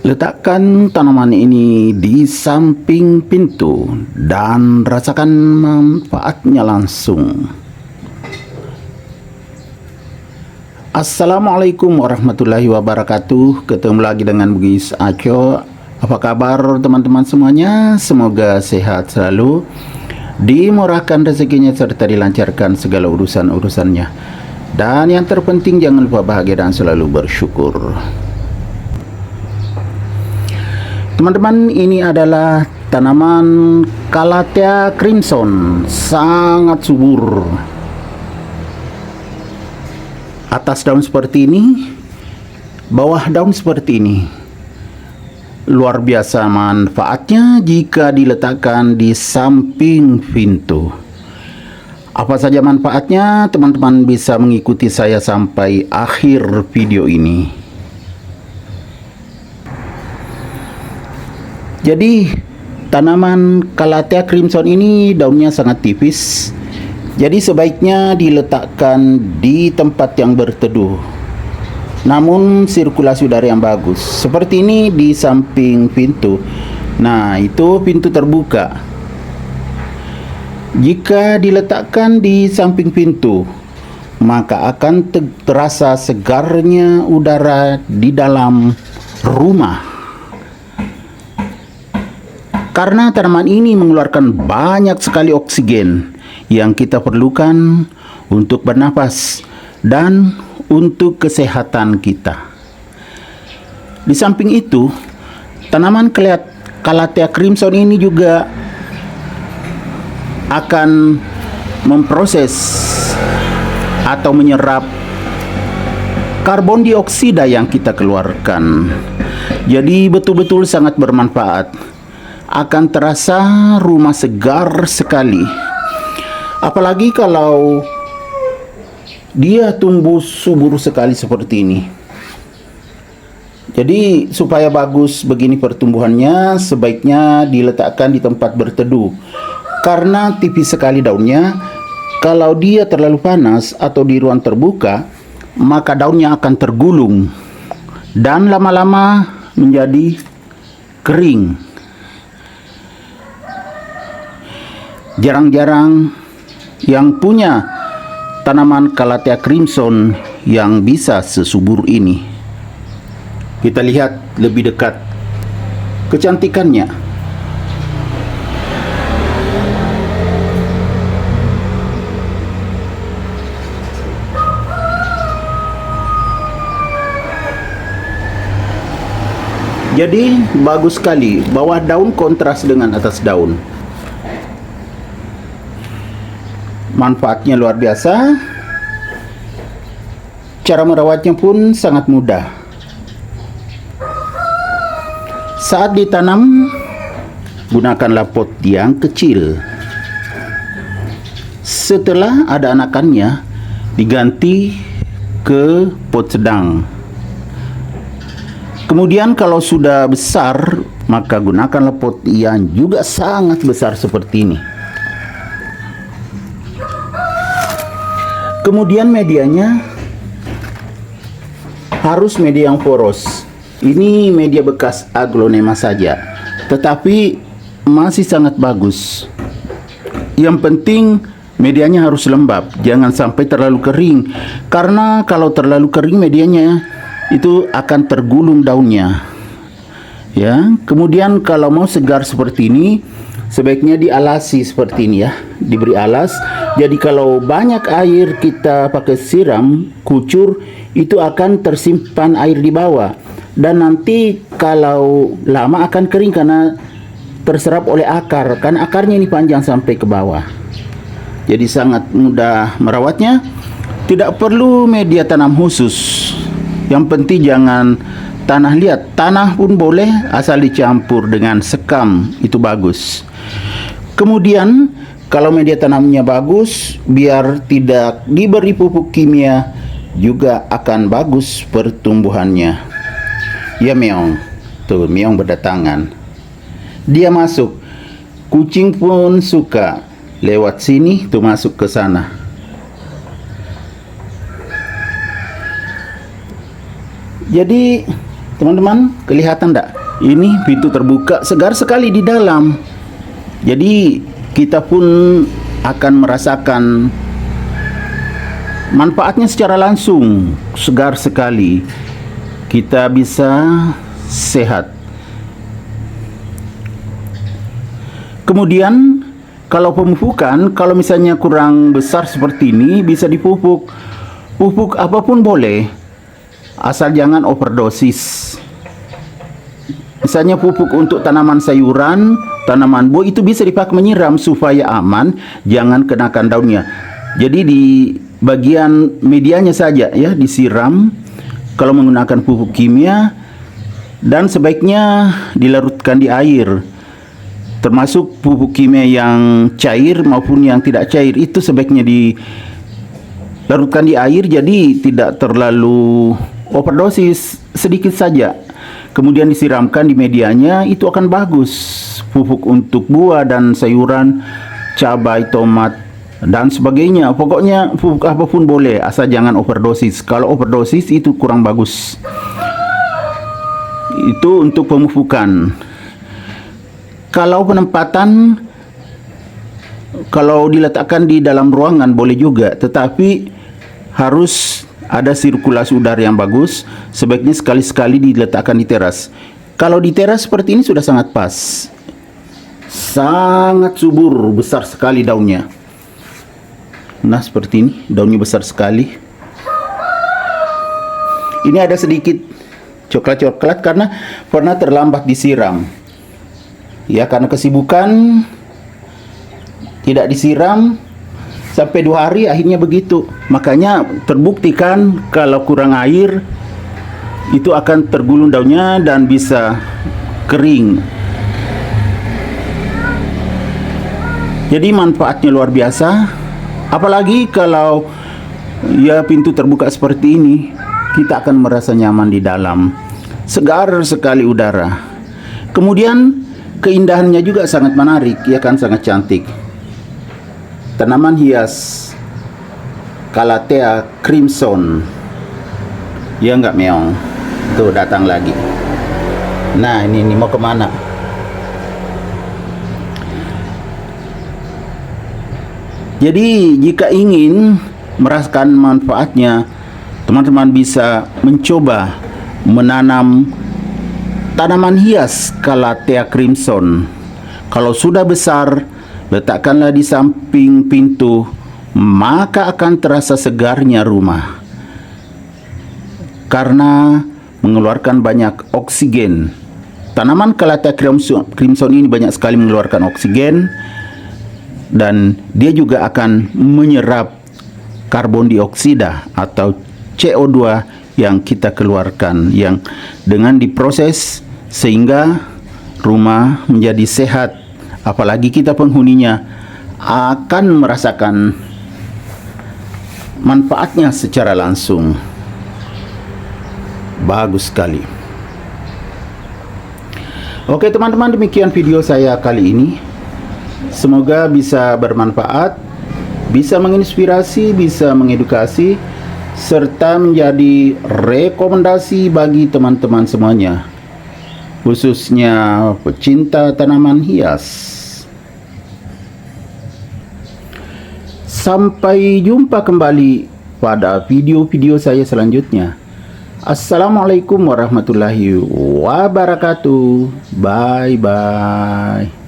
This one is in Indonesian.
Letakkan tanaman ini di samping pintu dan rasakan manfaatnya langsung. Assalamualaikum warahmatullahi wabarakatuh. Ketemu lagi dengan Bugis Aco. Apa kabar teman-teman semuanya? Semoga sehat selalu, dimurahkan rezekinya serta dilancarkan segala urusan-urusannya. Dan yang terpenting jangan lupa bahagia dan selalu bersyukur. Teman-teman, ini adalah tanaman Calathea crimson, sangat subur. Atas daun seperti ini, bawah daun seperti ini. Luar biasa manfaatnya jika diletakkan di samping pintu. Apa saja manfaatnya? Teman-teman bisa mengikuti saya sampai akhir video ini. Jadi tanaman Calathea crimson ini daunnya sangat tipis. Jadi sebaiknya diletakkan di tempat yang berteduh, namun sirkulasi udara yang bagus. Seperti ini di samping pintu. Nah, itu pintu terbuka. Jika diletakkan di samping pintu, maka akan terasa segarnya udara di dalam rumah. Karena tanaman ini mengeluarkan banyak sekali oksigen yang kita perlukan untuk bernapas dan untuk kesehatan kita. Di samping itu, tanaman Calathea crimson ini juga akan memproses atau menyerap karbon dioksida yang kita keluarkan. Jadi betul-betul sangat bermanfaat. Akan terasa rumah segar sekali. Apalagi kalau dia tumbuh subur sekali seperti ini. Jadi supaya bagus begini pertumbuhannya, sebaiknya diletakkan di tempat berteduh. Karena tipis sekali daunnya, kalau dia terlalu panas atau di ruang terbuka, maka daunnya akan tergulung dan lama-lama menjadi kering. Jarang-jarang yang punya tanaman Calathea crimson yang bisa sesubur ini. Kita lihat lebih dekat kecantikannya. Jadi bagus sekali, bawah daun kontras dengan atas daun. Manfaatnya luar biasa. Cara merawatnya pun sangat mudah. Saat ditanam, gunakanlah pot yang kecil. Setelah ada anakannya, diganti ke pot sedang. Kemudian kalau sudah besar, maka gunakanlah pot yang juga sangat besar seperti ini. Kemudian medianya harus media yang poros. Ini media bekas aglonema saja, tetapi masih sangat bagus. Yang penting medianya harus lembab, jangan sampai terlalu kering. Karena kalau terlalu kering medianya itu akan tergulung daunnya. Ya, kemudian kalau mau segar seperti ini, sebaiknya dialasi seperti ini ya, diberi alas. Jadi kalau banyak air kita pakai siram, kucur, itu akan tersimpan air di bawah. Dan nanti kalau lama akan kering karena terserap oleh akar. Karena akarnya ini panjang sampai ke bawah. Jadi sangat mudah merawatnya. Tidak perlu media tanam khusus. Yang penting jangan tanah liat. Tanah pun boleh asal dicampur dengan sekam, itu bagus. Kemudian kalau media tanamnya bagus, biar tidak diberi pupuk kimia, juga akan bagus pertumbuhannya. Ya meong, tuh meong berdatangan. Dia masuk, kucing pun suka lewat sini, tuh masuk ke sana. Jadi Teman-teman, kelihatan enggak? Ini pintu terbuka, segar sekali di dalam. Jadi kita pun akan merasakan manfaatnya secara langsung, segar sekali. Kita bisa sehat. Kemudian kalau pemupukan, kalau misalnya kurang besar seperti ini, bisa dipupuk. Pupuk apapun boleh, asal jangan overdosis. Misalnya pupuk untuk tanaman sayuran, tanaman buah itu bisa dipakai menyiram supaya aman, jangan kenakan daunnya. Jadi di bagian medianya saja ya disiram kalau menggunakan pupuk kimia, dan sebaiknya dilarutkan di air. Termasuk pupuk kimia yang cair maupun yang tidak cair itu sebaiknya dilarutkan di air, jadi tidak terlalu overdosis, sedikit saja. Kemudian disiramkan di medianya, itu akan bagus. Pupuk untuk buah dan sayuran, cabai, tomat, dan sebagainya. Pokoknya pupuk apapun boleh, asal jangan overdosis. Kalau overdosis itu kurang bagus. Itu untuk pemupukan. Kalau penempatan, kalau diletakkan di dalam ruangan boleh juga, tetapi harus ada sirkulasi udara yang bagus. Sebaiknya sekali-sekali diletakkan di teras. Kalau di teras seperti ini sudah sangat pas, sangat subur, besar sekali daunnya. Nah seperti ini, daunnya besar sekali. Ini ada sedikit coklat-coklat karena pernah terlambat disiram. Ya, karena kesibukan tidak disiram sampai 2 hari, akhirnya begitu. Makanya terbuktikan kalau kurang air itu akan tergulung daunnya dan bisa kering. Jadi manfaatnya luar biasa. Apalagi kalau ya pintu terbuka seperti ini, kita akan merasa nyaman di dalam. Segar sekali udara. Kemudian keindahannya juga sangat menarik, ya kan, sangat cantik. Tanaman hias Calathea crimson. Ya enggak meong. Tuh datang lagi. Nah ini mau kemana? Jadi jika ingin merasakan manfaatnya, teman-teman bisa mencoba menanam tanaman hias Calathea crimson. Kalau sudah besar, letakkanlah di samping pintu, maka akan terasa segarnya rumah. Karena mengeluarkan banyak oksigen. Tanaman Calathea crimson ini banyak sekali mengeluarkan oksigen, dan dia juga akan menyerap karbon dioksida atau CO2 yang kita keluarkan, yang dengan diproses sehingga rumah menjadi sehat. Apalagi kita penghuninya akan merasakan manfaatnya secara langsung. Bagus sekali. Oke teman-teman, demikian video saya kali ini. Semoga bisa bermanfaat, bisa menginspirasi, bisa mengedukasi, serta menjadi rekomendasi bagi teman-teman semuanya, khususnya pecinta tanaman hias. Sampai jumpa kembali pada video-video saya selanjutnya. Assalamualaikum warahmatullahi wabarakatuh. Bye bye.